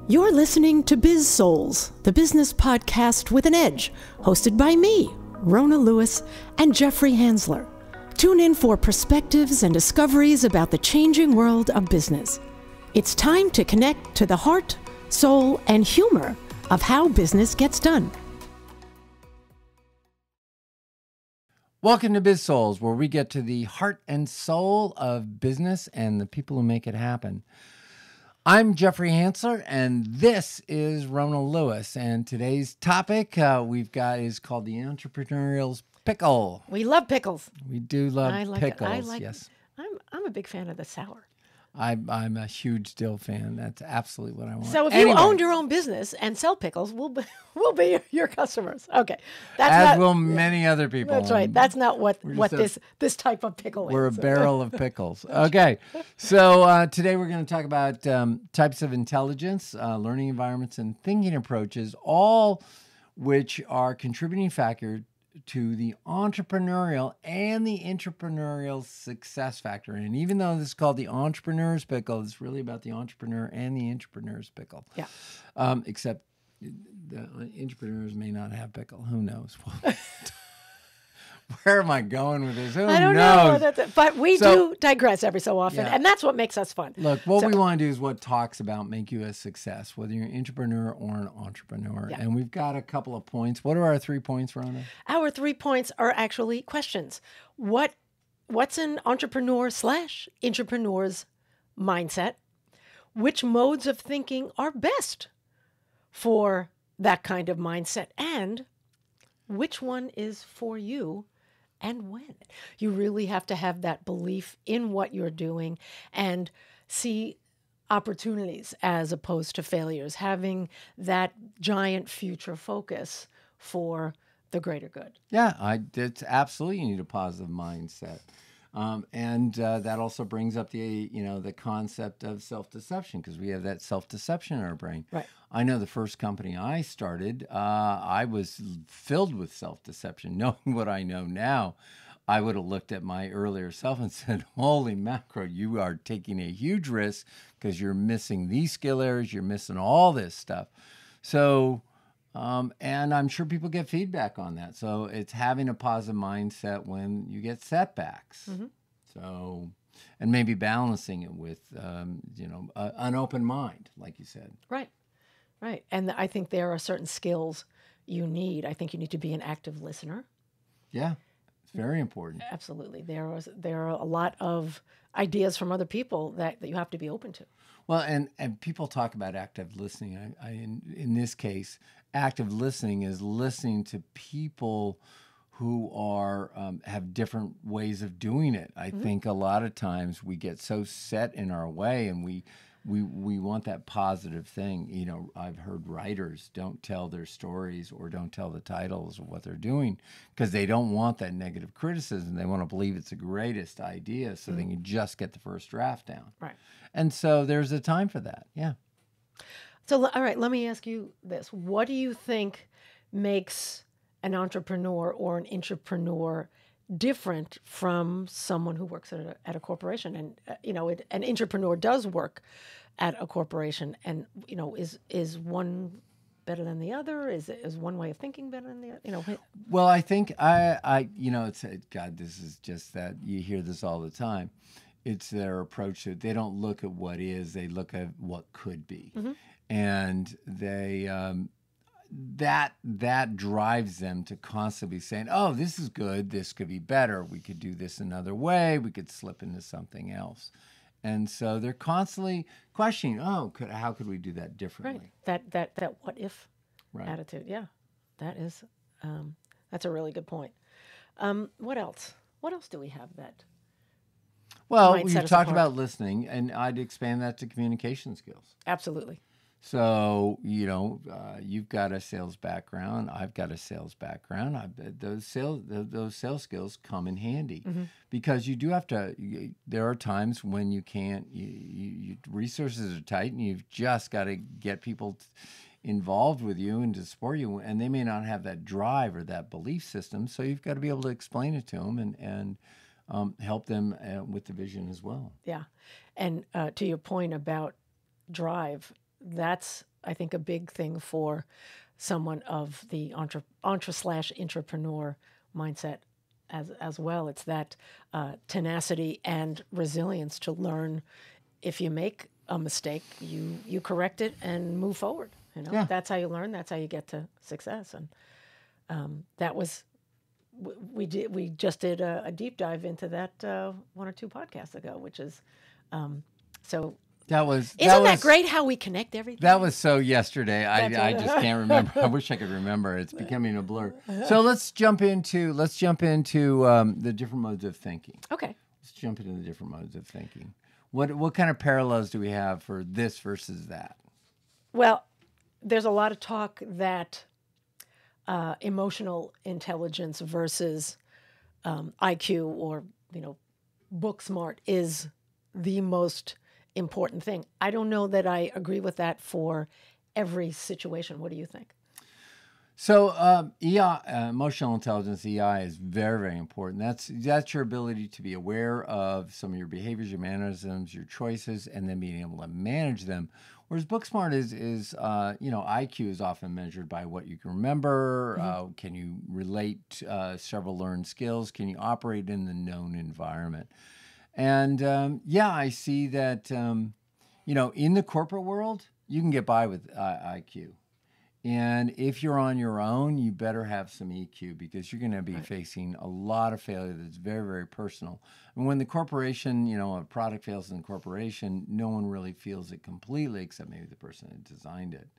You're listening to Biz-Souls, the business podcast with an edge, hosted by me, Rona Lewis, and Jeffrey Hansler. Tune in for perspectives and discoveries about the changing world of business. It's time to connect to the heart, soul, and humor of how business gets done. Welcome to Biz-Souls, where we get to the heart and soul of business and the people who make it happen. I'm Jeffrey Hansler, and this is Rona Lewis. And today's topic we've got is called the entrepreneurial's pickle. We love pickles. We do love pickles. I like yes. I'm a big fan of the sour. I'm a huge dill fan. That's absolutely what I want. So if you owned your own business and sell pickles, we'll be your customers. Okay, as will many other people. That's right. That's not what this type of pickle is. We're a barrel of pickles. Okay, so today we're going to talk about types of intelligence, learning environments, and thinking approaches, all which are contributing factor to the entrepreneurial and the intrapreneurial success factor. And even though this is called the entrepreneur's pickle, it's really about the entrepreneur and the entrepreneur's pickle. Yeah. Except the entrepreneurs may not have pickle. Who knows? Where am I going with this? I don't know. But we do digress every so often, and that's what makes us fun. Look, what we want to do is what talks about make you a success, whether you're an entrepreneur or an entrepreneur. Yeah. And we've got a couple of points. What are our 3 points, Rona? Our 3 points are actually questions. What's an entrepreneur/entrepreneur's mindset? Which modes of thinking are best for that kind of mindset? And which one is for you? And when? You really have to have that belief in what you're doing and see opportunities as opposed to failures, having that giant future focus for the greater good. Yeah, it's absolutely, you need a positive mindset. And that also brings up the concept of self-deception, because we have that self-deception in our brain. Right. I know the first company I started, I was filled with self-deception. Knowing what I know now, I would have looked at my earlier self and said, holy macro, you are taking a huge risk because you're missing these skill areas, you're missing all this stuff. So, and I'm sure people get feedback on that. So it's having a positive mindset when you get setbacks. Mm-hmm. So, and maybe balancing it with, an open mind, like you said. Right. Right. And I think there are certain skills you need. I think you need to be an active listener. Yeah. It's very important. Absolutely. There are a lot of ideas from other people that you have to be open to. Well, and people talk about active listening. In this case, active listening is listening to people who are have different ways of doing it. I think a lot of times we get so set in our way, and we want that positive thing. You know, I've heard writers don't tell their stories or don't tell the titles of what they're doing because they don't want that negative criticism. They want to believe it's the greatest idea so they can just get the first draft down. Right. And so there's a time for that. Yeah. So, all right, let me ask you this. What do you think makes an entrepreneur or an intrapreneur different from someone who works at a corporation? And, an intrapreneur does work at a corporation. And, is one better than the other? Is one way of thinking better than the other? Well, I think it's God, this is just that you hear this all the time. It's their approach to it. They don't look at what is, they look at what could be. Mm-hmm. And they that drives them to constantly saying, oh, this is good, this could be better, we could do this another way, we could slip into something else. And so they're constantly questioning, how could we do that differently? Right. That what if attitude. Yeah. That is that's a really good point. What else? What else do we have that? Well, we talked about listening, and I'd expand that to communication skills. Absolutely. So, you've got a sales background. I've got a sales background. Those sales skills come in handy because you do have to. There are times when you can't. Resources are tight, and you've just got to get people involved with you and to support you, and they may not have that drive or that belief system. So you've got to be able to explain it to them and help them with the vision as well. Yeah, and to your point about drive. That's I think, a big thing for someone of the entrepreneur mindset as well. It's that tenacity and resilience to learn. If you make a mistake, you correct it and move forward. That's how you learn. That's how you get to success. And that was we just did a deep dive into that 1 or 2 podcasts ago, which is so. Isn't that great how we connect everything? That was so yesterday. I just can't remember. I wish I could remember. It's becoming a blur. So let's jump into the different modes of thinking. Okay. Let's jump into the different modes of thinking. What kind of parallels do we have for this versus that? Well, there's a lot of talk that emotional intelligence versus IQ or book smart is the most important thing. I don't know that I agree with that for every situation. What do you think? So EI, emotional intelligence, EI, is very, very important. That's your ability to be aware of some of your behaviors, your mannerisms, your choices, and then being able to manage them. Whereas book smart is IQ is often measured by what you can remember. Can you relate several learned skills? Can you operate in the known environment? And I see that in the corporate world, you can get by with IQ. And if you're on your own, you better have some EQ because you're going to be facing a lot of failure that's very, very personal. And when the corporation, a product fails in the corporation, no one really feels it completely except maybe the person that designed it.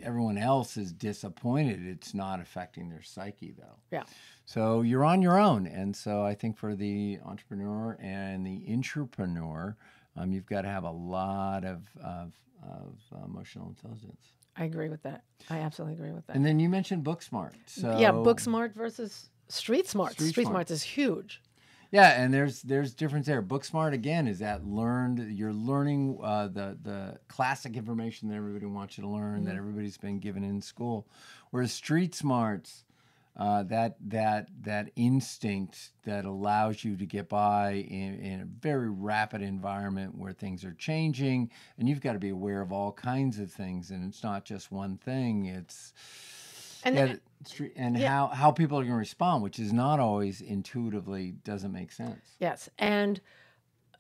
Everyone else is disappointed. It's not affecting their psyche, though. Yeah. So you're on your own. And so I think for the entrepreneur and the intrapreneur, you've got to have a lot of emotional intelligence. I agree with that. I absolutely agree with that. And then you mentioned book smart. So yeah, book smart versus street smart. Street smart is huge. Yeah, and there's difference there. Book smart again is that you're learning the classic information that everybody wants you to learn, that everybody's been given in school. Whereas street smarts, that instinct that allows you to get by in a very rapid environment where things are changing, and you've got to be aware of all kinds of things, and it's not just one thing. It's how people are going to respond, which is not always intuitively doesn't make sense. Yes, and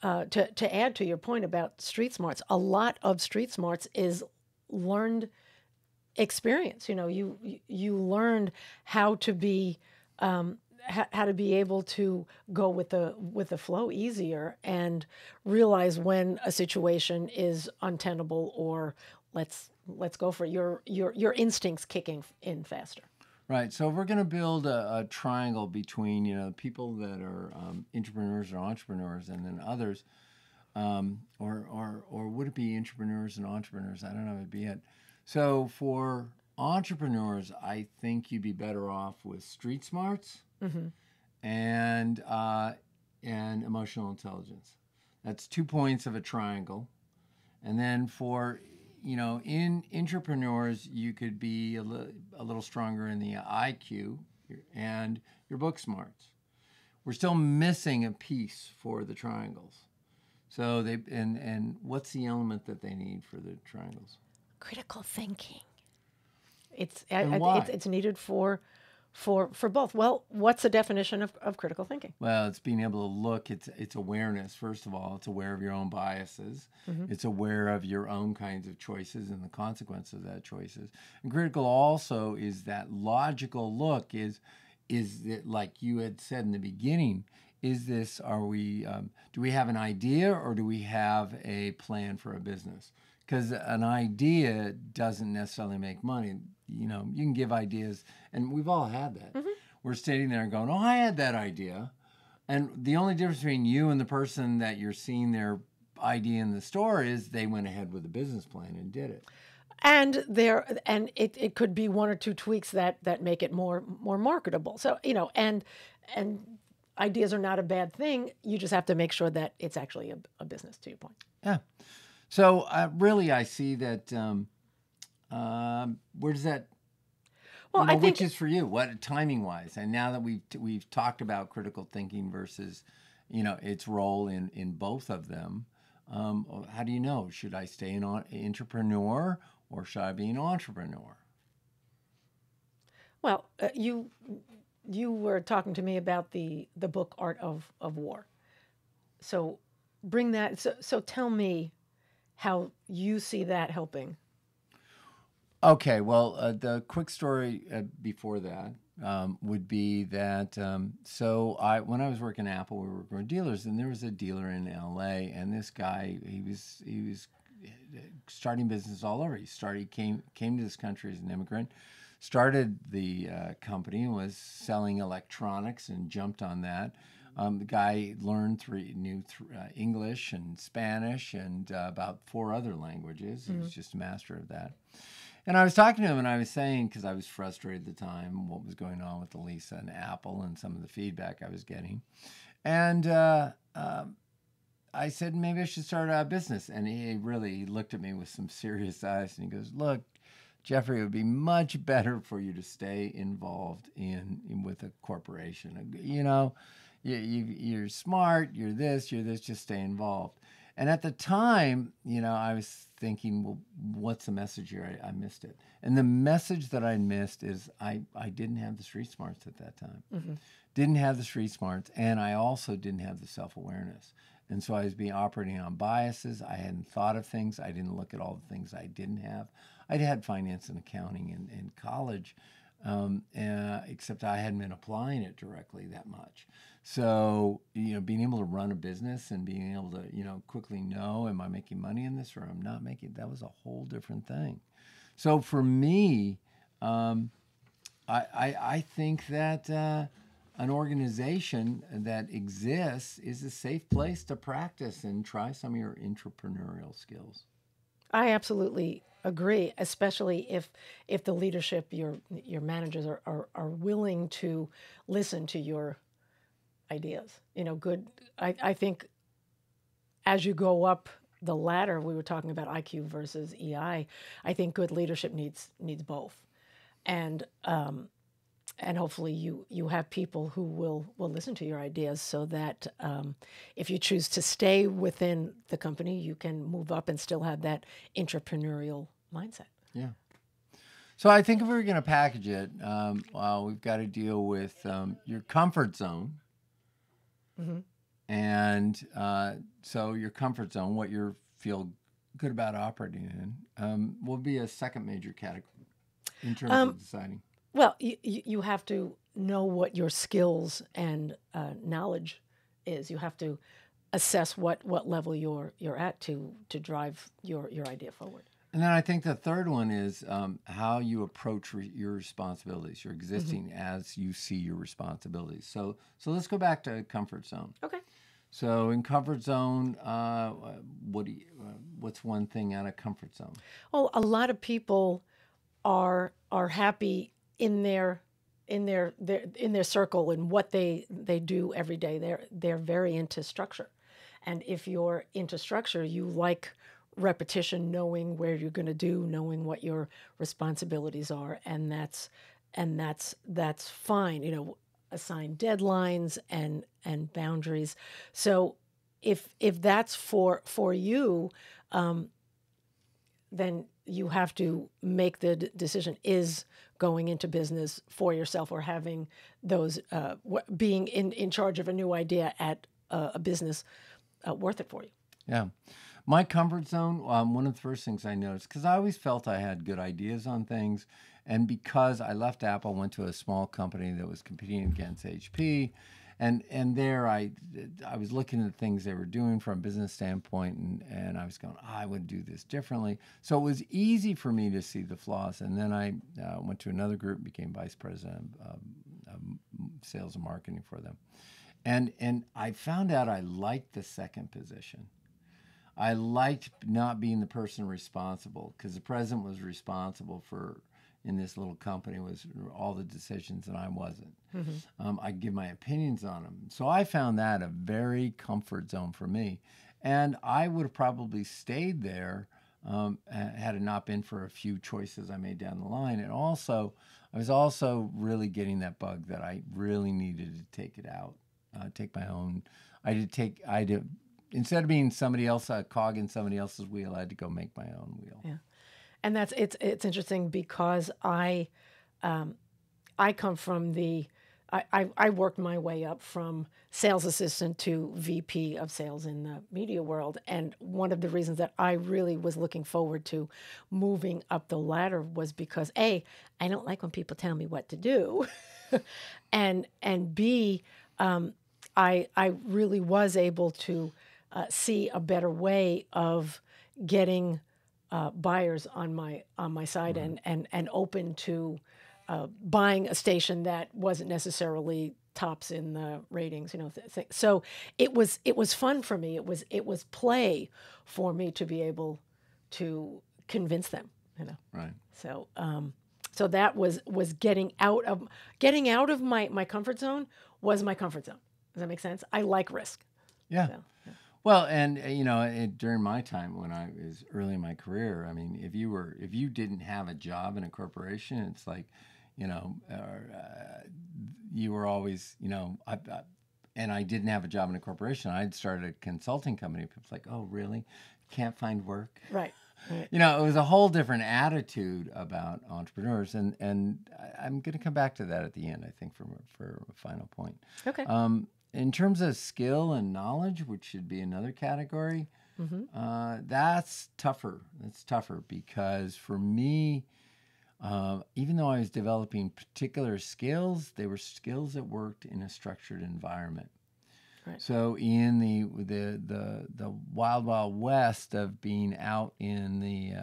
to add to your point about street smarts, a lot of street smarts is learned experience. You learned how to be able to go with the flow easier and realize when a situation is untenable or let's go for your instincts kicking in faster. Right. So if we're going to build a triangle between people that are entrepreneurs or entrepreneurs and then others, or would it be entrepreneurs and entrepreneurs? I don't know. It'd be it. So for entrepreneurs, I think you'd be better off with street smarts and emotional intelligence. That's 2 points of a triangle. And then for in entrepreneurs, you could be a little stronger in the IQ and your book smarts. We're still missing a piece for the triangles. So and what's the element that they need for the triangles? Critical thinking. It's needed for both. Well, what's the definition of critical thinking? Well, it's being able to look. It's awareness. First of all, it's aware of your own biases. It's aware of your own kinds of choices and the consequences of that choices. And critical also is that logical look. Is it like you had said in the beginning? Is this? Are we? Do we have an idea or do we have a plan for a business? Because an idea doesn't necessarily make money. You can give ideas, and we've all had that. We're sitting there and going, oh, I had that idea. And the only difference between you and the person that you're seeing their idea in the store is they went ahead with a business plan and did it. And it could be 1 or 2 tweaks that make it more marketable. So, and ideas are not a bad thing. You just have to make sure that it's actually a business, to your point. Yeah. So really, I see that. Where does that? Well, I think which is for you. What timing wise? And now that we've talked about critical thinking versus, its role in both of them. How do you know? Should I stay an entrepreneur or should I be an entrepreneur? Well, you were talking to me about the book Art of War. So bring that. So tell me how you see that helping. Okay, well, the quick story before that would be that when I was working at Apple, we were growing dealers, and there was a dealer in L.A. and this guy he was starting business all over. Came to this country as an immigrant, started the company, was selling electronics, and jumped on that. The guy knew English and Spanish and about 4 other languages. He was just a master of that. And I was talking to him, and I was saying, because I was frustrated at the time, what was going on with Elisa and Apple and some of the feedback I was getting. And I said, maybe I should start a business. And he really looked at me with some serious eyes, and he goes, look, Jeffrey, it would be much better for you to stay involved with a corporation. You know, you're smart, you're this, just stay involved. And at the time, you know, I was thinking, well, what's the message here? I missed it. And the message that I missed is I didn't have the street smarts at that time. Mm-hmm. Didn't have the street smarts, and I also didn't have the self-awareness. And so I was operating on biases. I hadn't thought of things. I didn't look at all the things I didn't have. I'd had finance and accounting in college, except I hadn't been applying it directly that much. So, you know, being able to run a business and being able to, you know, quickly know, am I making money in this or I'm not making, that was a whole different thing. So for me, I think that an organization that exists is a safe place to practice and try some of your entrepreneurial skills. I absolutely agree, especially if the leadership, your managers are willing to listen to your ideas. You know, good. I think as you go up the ladder, we were talking about IQ versus EI. I think good leadership needs both, and hopefully you have people who will listen to your ideas, so that if you choose to stay within the company, you can move up and still have that entrepreneurial mindset. Yeah. So I think if we were going to package it, we've got to deal with your comfort zone. Mm-hmm. And so your comfort zone, what you feel good about operating in, will be a second major category in terms of deciding. Well, you have to know what your skills and knowledge is. You have to assess what level you're at to drive your idea forward. And then I think the third one is how you approach your responsibilities, your existing mm-hmm. as you see your responsibilities. So let's go back to comfort zone. Okay. So in comfort zone, what's one thing out of comfort zone? Well, a lot of people are happy in their circle and what they do every day. They're very into structure, and if you're into structure, you like repetition, knowing where you're going to do, knowing what your responsibilities are, and that's fine. You know, assign deadlines and boundaries. So if that's for you, then you have to make the decision: is going into business for yourself or having those being in charge of a new idea at a business worth it for you? Yeah. My comfort zone, one of the first things I noticed, because I always felt I had good ideas on things, and because I left Apple, went to a small company that was competing against HP, and there I was looking at things they were doing from a business standpoint, and I was going, I would do this differently. So it was easy for me to see the flaws, and then I went to another group, became vice president of sales and marketing for them, and I found out I liked the second position. I liked not being the person responsible, because the president was responsible for, in this little company, was all the decisions, and I wasn't. Mm-hmm. I give my opinions on them. So I found that a very comfort zone for me. And I would have probably stayed there had it not been for a few choices I made down the line. And also, I was also really getting that bug that I really needed to take it out, take my own. I had to instead of being somebody else, a cog in somebody else's wheel, I had to go make my own wheel. Yeah. And it's interesting because I come from I worked my way up from sales assistant to VP of sales in the media world. And one of the reasons that I really was looking forward to moving up the ladder was because A, I don't like when people tell me what to do. and B, I really was able to see a better way of getting buyers on my side and open to buying a station that wasn't necessarily tops in the ratings, So it was fun for me. It was play for me to be able to convince them, Right. So that was getting out of my comfort zone was my comfort zone. Does that make sense? I like risk. Yeah. So, yeah. Well, and during my time when I was early in my career, I mean, if you didn't have a job in a corporation, it's like, you were always, and I didn't have a job in a corporation. I'd started a consulting company. People's like, oh, really? Can't find work? Right. It was a whole different attitude about entrepreneurs, and I'm going to come back to that at the end, I think, for a final point. Okay. In terms of skill and knowledge, which should be another category, that's tougher. It's tougher because for me, even though I was developing particular skills, they were skills that worked in a structured environment. Right. So in the wild, wild west of being out in the,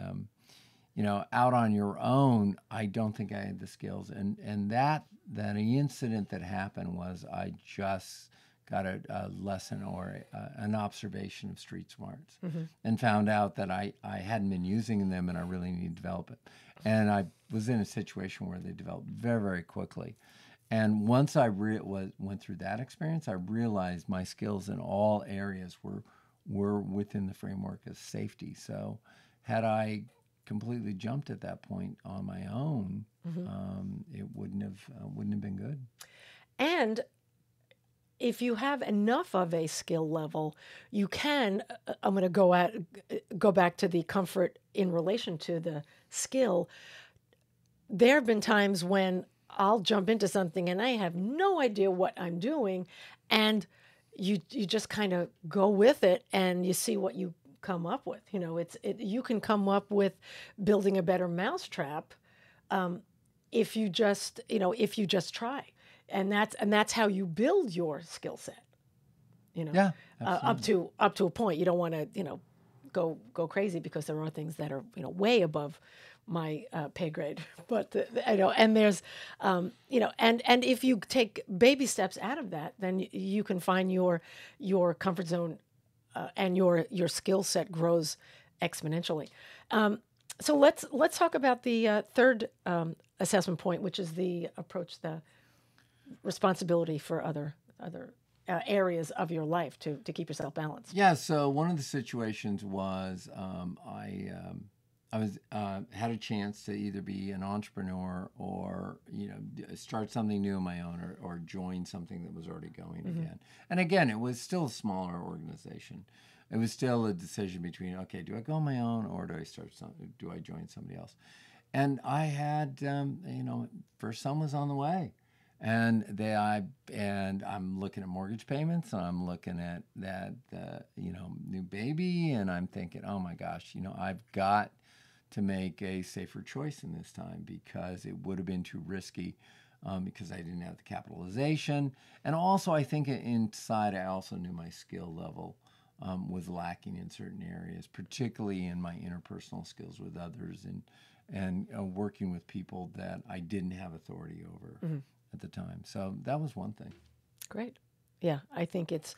out on your own, I don't think I had the skills. And that incident that happened was I just got a lesson or an observation of street smarts and found out that I hadn't been using them and I really need to develop it. And I was in a situation where they developed very, very quickly. And once I went through that experience, I realized my skills in all areas were within the framework of safety. So had I completely jumped at that point on my own, it wouldn't have been good. And if you have enough of a skill level, you can. I'm going to go back to the comfort in relation to the skill. There have been times when I'll jump into something and I have no idea what I'm doing, and you just kind of go with it and you see what you come up with. You can come up with building a better mousetrap if you just try, and that's how you build your skill set. Yeah, up to a point. You don't want to go crazy because there are things that are way above my pay grade, but and there's and if you take baby steps out of that, then you can find your comfort zone, and your skill set grows exponentially. So let's talk about the third assessment point, which is the responsibility for other areas of your life to keep yourself balanced. Yeah. So one of the situations was I was had a chance to either be an entrepreneur or start something new on my own or join something that was already going again. And again, it was still a smaller organization. It was still a decision between, okay, do I go on my own or do I join somebody else? And I had first son was on the way. And I'm looking at mortgage payments, and I'm looking at that new baby, and I'm thinking, oh my gosh, I've got to make a safer choice in this time because it would have been too risky because I didn't have the capitalization, and also I think inside I also knew my skill level was lacking in certain areas, particularly in my interpersonal skills with others and working with people that I didn't have authority over. At the time. So that was one thing. Great. Yeah, I think it's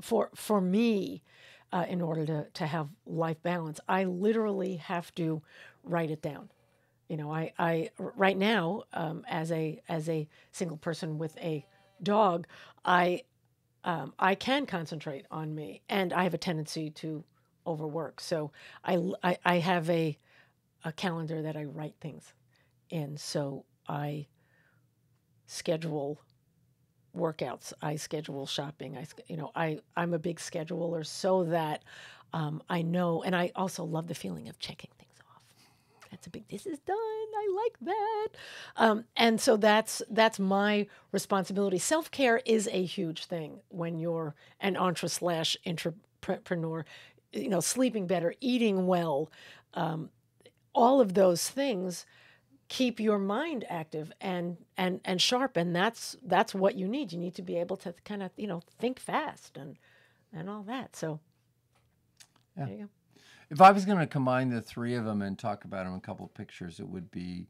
for me, in order to have life balance, I literally have to write it down. I right now, as a single person with a dog, I can concentrate on me, and I have a tendency to overwork. So I have a calendar that I write things in. So I schedule workouts. I schedule shopping. I'm a big scheduler so that I know, and I also love the feeling of checking things off. That's a big, this is done. I like that. And so that's my responsibility. Self-care is a huge thing when you're an entrepreneur, sleeping better, eating well, all of those things keep your mind active and sharp. And that's what you need. You need to be able to kind of, think fast and all that. So yeah. There you go. If I was going to combine the three of them and talk about them in a couple of pictures, it would be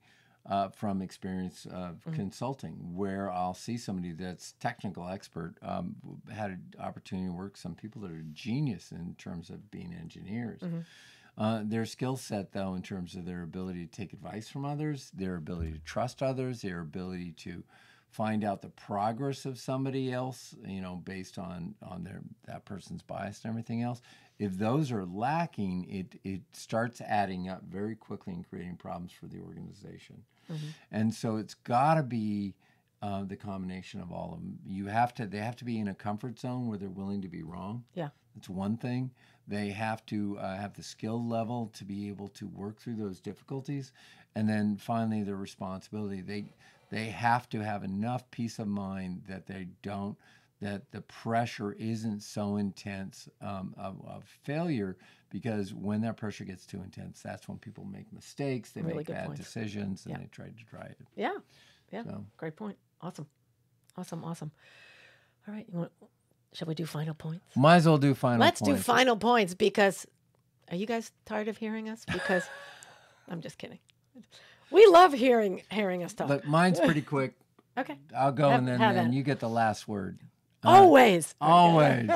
from experience of consulting, where I'll see somebody that's technical expert, had an opportunity to work with some people that are genius in terms of being engineers. Their skill set, though, in terms of their ability to take advice from others, their ability to trust others, their ability to find out the progress of somebody else, based on that person's bias and everything else. If those are lacking, it starts adding up very quickly and creating problems for the organization. And so it's got to be the combination of all of them. They have to be in a comfort zone where they're willing to be wrong. Yeah. That's one thing. They have to have the skill level to be able to work through those difficulties. And then finally, the responsibility. They have to have enough peace of mind that that the pressure isn't so intense of failure, because when that pressure gets too intense, that's when people make mistakes, they Really make good bad point. decisions, and they try to dry it. Yeah. So. Great point. Awesome. All right. Shall we do final points? Might as well do final Let's points. do final points, because are you guys tired of hearing us? Because I'm just kidding. We love hearing us talk. Look, mine's pretty quick. Okay. I'll go, and Have then it. you get the last word. Always. Always.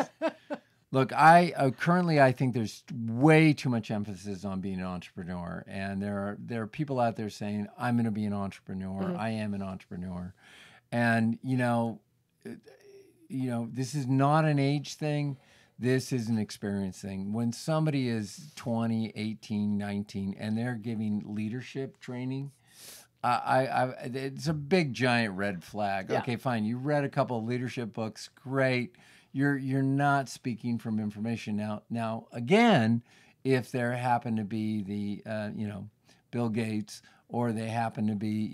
Look, I currently I think there's way too much emphasis on being an entrepreneur, and there are people out there saying, I'm going to be an entrepreneur. I am an entrepreneur. And this is not an age thing. This is an experience thing. When somebody is 20, 18, 19, and they're giving leadership training, it's a big, giant red flag. Yeah. Okay, fine. You read a couple of leadership books. Great. You're not speaking from information. Now, again, if there happen to be the, Bill Gates, or they happen to be,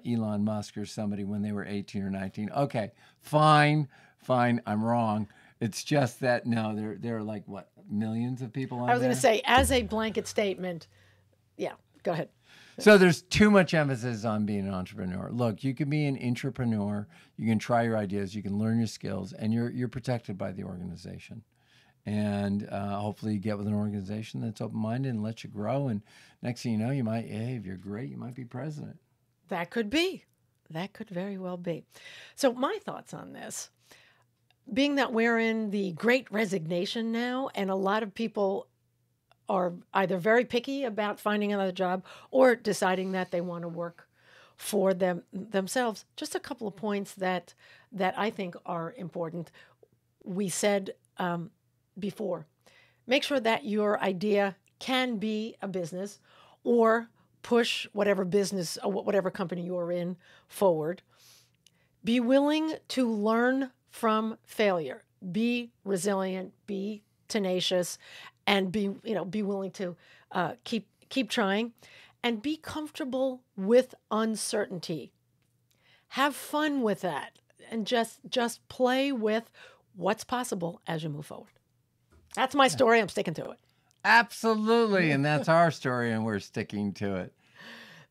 Elon Musk or somebody when they were 18 or 19. Okay, fine, I'm wrong. It's just that, no, there are like, what, millions of people on there? I was going to say, as a blanket statement, yeah, go ahead. So there's too much emphasis on being an entrepreneur. Look, you can be an intrapreneur. You can try your ideas. You can learn your skills, and you're protected by the organization. And hopefully you get with an organization that's open-minded and lets you grow. And next thing you know, you might, if you're great, you might be president. That could be. That could very well be. So my thoughts on this, being that we're in the Great Resignation now, and a lot of people are either very picky about finding another job or deciding that they want to work for themselves. Just a couple of points that I think are important. We said before, make sure that your idea can be a business or push whatever business or whatever company you're in forward. Be willing to learn from failure. Be resilient, be tenacious, and be willing to keep trying, and be comfortable with uncertainty. Have fun with that, and just play with what's possible as you move forward. That's my story. I'm sticking to it. Absolutely, and that's our story, and we're sticking to it.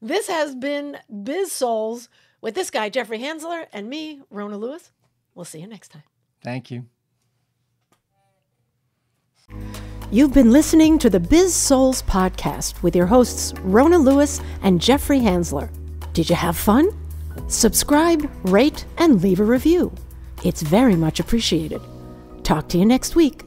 This has been Biz-Souls with this guy, Jeffrey Hansler, and me, Rona Lewis. We'll see you next time. Thank you. You've been listening to the Biz-Souls podcast with your hosts, Rona Lewis and Jeffrey Hansler. Did you have fun? Subscribe, rate, and leave a review. It's very much appreciated. Talk to you next week.